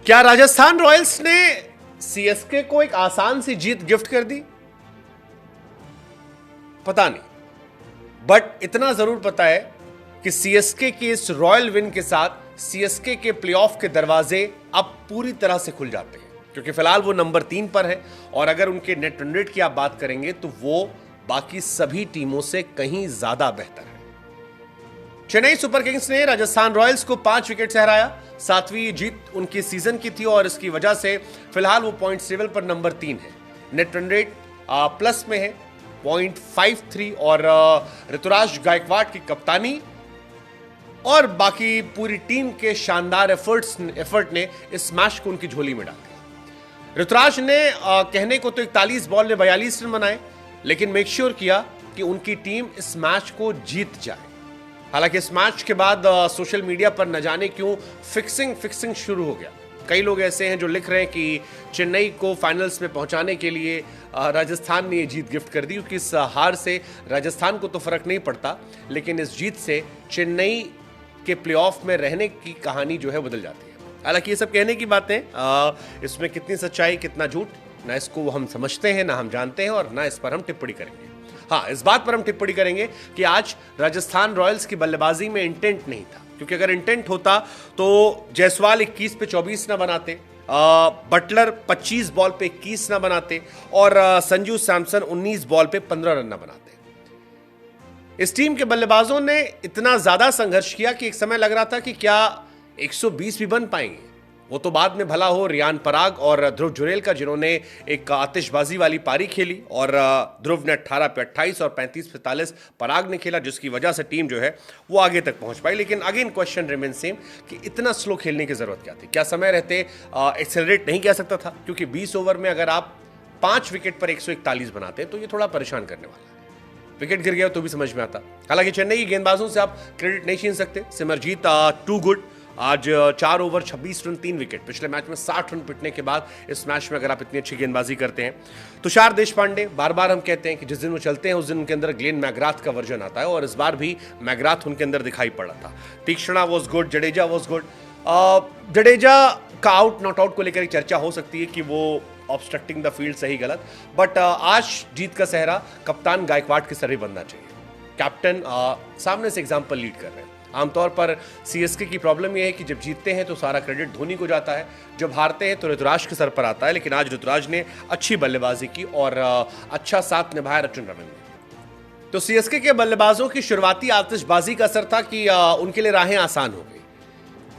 क्या राजस्थान रॉयल्स ने सीएसके को एक आसान सी जीत गिफ्ट कर दी? पता नहीं, बट इतना जरूर पता है कि सीएसके की इस रॉयल विन के साथ सीएसके के प्लेऑफ के दरवाजे अब पूरी तरह से खुल जाते हैं, क्योंकि फिलहाल वो नंबर 3 पर है और अगर उनके नेट रन रेट की आप बात करेंगे तो वो बाकी सभी टीमों से कहीं ज्यादा बेहतर है। चेन्नई सुपर किंग्स ने राजस्थान रॉयल्स को 5 विकेट से हराया। 7वीं जीत उनकी सीजन की थी और इसकी वजह से फिलहाल वो पॉइंट्स टेबल पर नंबर 3 है। नेट रन रेट प्लस में है 0.53 और ऋतुराज गायकवाड़ की कप्तानी और बाकी पूरी टीम के शानदार एफर्ट ने इस मैच को उनकी झोली में डाल दिया। ऋतुराज ने कहने को तो 41 बॉल में 42 रन बनाए, लेकिन मेक श्योर किया कि उनकी टीम इस मैच को जीत जाए। हालांकि इस मैच के बाद सोशल मीडिया पर न जाने क्यों फिक्सिंग शुरू हो गया। कई लोग ऐसे हैं जो लिख रहे हैं कि चेन्नई को फाइनल्स में पहुंचाने के लिए राजस्थान ने ये जीत गिफ्ट कर दी, क्योंकि इस हार से राजस्थान को तो फर्क नहीं पड़ता, लेकिन इस जीत से चेन्नई के प्लेऑफ में रहने की कहानी जो है बदल जाती है। हालांकि ये सब कहने की बातें, इसमें कितनी सच्चाई कितना झूठ, ना इसको हम समझते हैं ना हम जानते हैं और ना इस पर हम टिप्पणी करेंगे। हाँ, इस बात पर हम टिप्पणी करेंगे कि आज राजस्थान रॉयल्स की बल्लेबाजी में इंटेंट नहीं था, क्योंकि अगर इंटेंट होता तो जायसवाल 21 पे 24 ना बनाते, बटलर 25 बॉल पे 21 ना बनाते और संजू सैमसन 19 बॉल पे 15 रन ना बनाते। इस टीम के बल्लेबाजों ने इतना ज्यादा संघर्ष किया कि एक समय लग रहा था कि क्या 120 भी बन पाएंगे। वो तो बाद में भला हो रियान पराग और ध्रुव जुरेल का, जिन्होंने एक आतिशबाजी वाली पारी खेली और ध्रुव ने 18 पे 28 और 35 पे 43 पराग ने खेला, जिसकी वजह से टीम जो है वो आगे तक पहुंच पाई। लेकिन अगेन क्वेश्चन रिमेन सेम कि इतना स्लो खेलने की जरूरत क्या थी? क्या समय रहते एक्सेलरेट नहीं किया सकता था? क्योंकि 20 ओवर में अगर आप 5 विकेट पर 141 बनाते हैं तो ये थोड़ा परेशान करने वाला है। विकेट गिर गया तो भी समझ में आता। हालांकि चेन्नई की गेंदबाजों से आप क्रेडिट नहीं छीन सकते। सिमरजीत टू गुड, आज 4 ओवर 26 रन 3 विकेट। पिछले मैच में 60 रन पिटने के बाद इस मैच में अगर आप इतनी अच्छी गेंदबाजी करते हैं। तुषार देशपांडे, बार बार हम कहते हैं कि जिस दिन वो चलते हैं उस दिन उनके अंदर ग्लेन मैकग्राथ का वर्जन आता है और इस बार भी मैकग्राथ उनके अंदर दिखाई पड़ा था। तीक्ष्णा was good, Jadeja was good. Jadeja का आउट नॉट आउट को लेकर एक चर्चा हो सकती है कि वो ऑब्स्ट्रक्टिंग द फील्ड सही गलत, बट आज जीत का सेहरा कप्तान गायकवाड़ के सर ही बनना चाहिए। कैप्टन सामने से एग्जाम्पल लीड कर रहे हैं। आमतौर पर सीएसके की प्रॉब्लम यह है कि जब जीतते हैं तो सारा क्रेडिट धोनी को जाता है, जब हारते हैं तो ऋतुराज के सर पर आता है। लेकिन आज ऋतुराज ने अच्छी बल्लेबाजी की और अच्छा साथ निभाया रचिन रविंद्र ने। तो सीएसके के बल्लेबाजों की शुरुआती आतिशबाजी का असर था कि उनके लिए राहें आसान हो गई।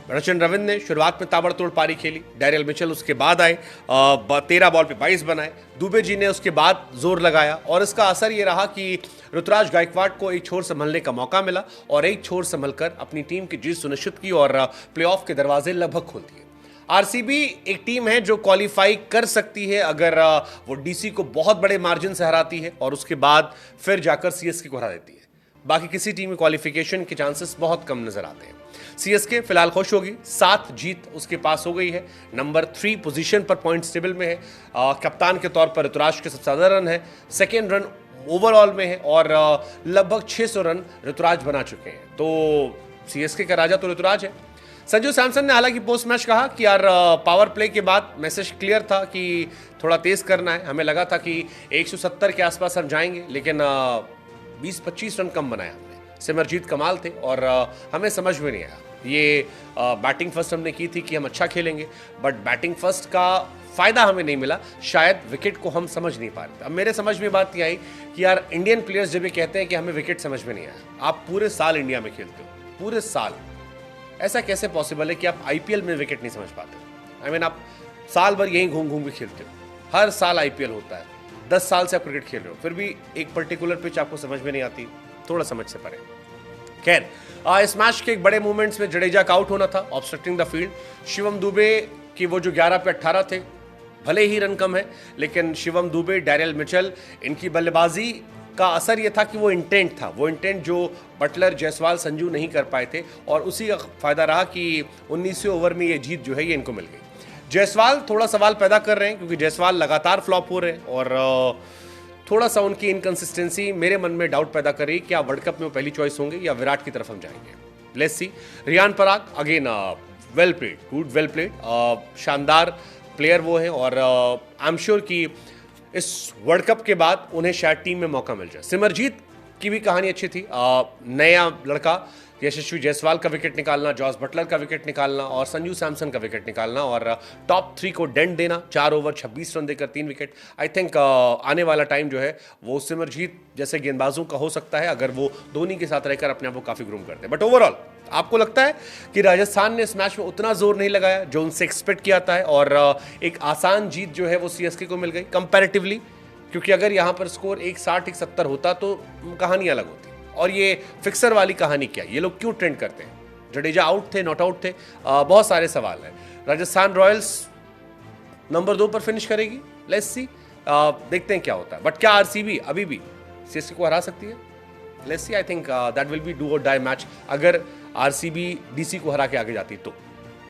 रचिन रविंद्र ने शुरुआत में ताबड़तोड़ पारी खेली, डैरियल मिचेल उसके बाद आए, 13 बॉल पे 22 बनाए, दुबे जी ने उसके बाद जोर लगाया और इसका असर ये रहा कि ऋतुराज गायकवाड़ को एक छोर संभलने का मौका मिला और एक छोर संभलकर अपनी टीम की जीत सुनिश्चित की और प्लेऑफ के दरवाजे लगभग खोल दिए। आरसीबी एक टीम है जो क्वालिफाई कर सकती है अगर वो डीसी को बहुत बड़े मार्जिन से हराती है और उसके बाद फिर जाकर सीएसके को हरा देती है। बाकी किसी टीम में क्वालिफिकेशन के चांसेस बहुत कम नजर आते हैं। सीएसके फिलहाल खुश होगी, 7 जीत उसके पास हो गई है, नंबर 3 पोजीशन पर पॉइंट्स टेबल में है। कप्तान के तौर पर ऋतुराज के सबसे ज्यादा रन है, सेकेंड रन ओवरऑल में है और लगभग 600 रन ऋतुराज बना चुके हैं। तो सीएसके का राजा तो ऋतुराज है। संजू सैमसन ने हालांकि पोस्ट मैच कहा कि यार पावर प्ले के बाद मैसेज क्लियर था कि थोड़ा तेज करना है। हमें लगा था कि 170 के आसपास हम जाएंगे, लेकिन 20-25 रन कम बनाया हमने। सिमरजीत कमाल थे और हमें समझ में नहीं आया। ये बैटिंग फर्स्ट हमने की थी कि हम अच्छा खेलेंगे, बट बैटिंग फर्स्ट का फायदा हमें नहीं मिला। शायद विकेट को हम समझ नहीं पा रहे थे। अब मेरे समझ में बात ये आई कि यार इंडियन प्लेयर्स जब ये कहते हैं कि हमें विकेट समझ में नहीं आया, आप पूरे साल इंडिया में खेलते हो, पूरे साल, ऐसा कैसे पॉसिबल है कि आप आईपीएल में विकेट नहीं समझ पाते? आप साल भर यहीं घूम घूम के खेलते हो, हर साल आईपीएल होता है, 10 साल से आप क्रिकेट खेल रहे हो, फिर भी एक पर्टिकुलर पिच आपको समझ में नहीं आती, थोड़ा समझ से परे। खैर, इस मैच के एक बड़े मूवमेंट्स में जडेजा का आउट होना था, obstructing the field. Shivam Dubey की वो जो 11 पे 18 थे, भले ही रन कम है, लेकिन शिवम दुबे, डैरियल मिचेल, इनकी बल्लेबाजी का असर यह था कि वो इंटेंट था, वो इंटेंट जो बटलर, जायसवाल, संजू नहीं कर पाए थे और उसी का फायदा रहा कि 19वें ओवर में ये जीत जो है ये इनको मिल गई। जायसवाल थोड़ा सवाल पैदा कर रहे हैं क्योंकि जायसवाल लगातार फ्लॉप हो रहे हैं और थोड़ा सा उनकी इनकंसिस्टेंसी मेरे मन में डाउट पैदा कर रही है। क्या वर्ल्ड कप में वो पहली चॉइस होंगे या विराट की तरफ हम जाएंगे? Let's see. Riyan Parag again well played, good, well played, शानदार प्लेयर वो हैं और आई एम श्योर कि इस वर्ल्ड कप के बाद उन्हें शायद टीम में मौका मिल जाए। सिमरजीत की भी कहानी अच्छी थी, नया लड़का, यशस्वी जायसवाल का विकेट निकालना, जॉस बटलर का विकेट निकालना और संजू सैमसन का विकेट निकालना और टॉप 3 को डेंट देना, 4 ओवर 26 रन देकर 3 विकेट। आई थिंक आने वाला टाइम जो है वो सिमरजीत जैसे गेंदबाजों का हो सकता है अगर वो धोनी के साथ रहकर अपने आप को काफी ग्रूम करते हैं। बट ओवरऑल आपको लगता है कि राजस्थान ने इस मैच में उतना जोर नहीं लगाया जो उनसे एक्सपेक्ट किया था और एक आसान जीत जो है वो सीएसके को मिल गई कंपैरेटिवली? क्योंकि अगर यहां पर स्कोर 160 170 होता तो कहानी अलग होती। और ये फिक्सर वाली कहानी क्या, ये लोग क्यों ट्रेंड करते हैं? जडेजा आउट थे, नॉट आउट थे, बहुत सारे सवाल हैं। राजस्थान रॉयल्स नंबर 2 पर फिनिश करेगी, लेट्स सी, देखते हैं क्या होता है। बट क्या आरसीबी अभी भी सीएसके को हरा सकती है? Let's see, I think that will be do और डाई मैच अगर आरसीबी डीसी को हरा के आगे जाती तो।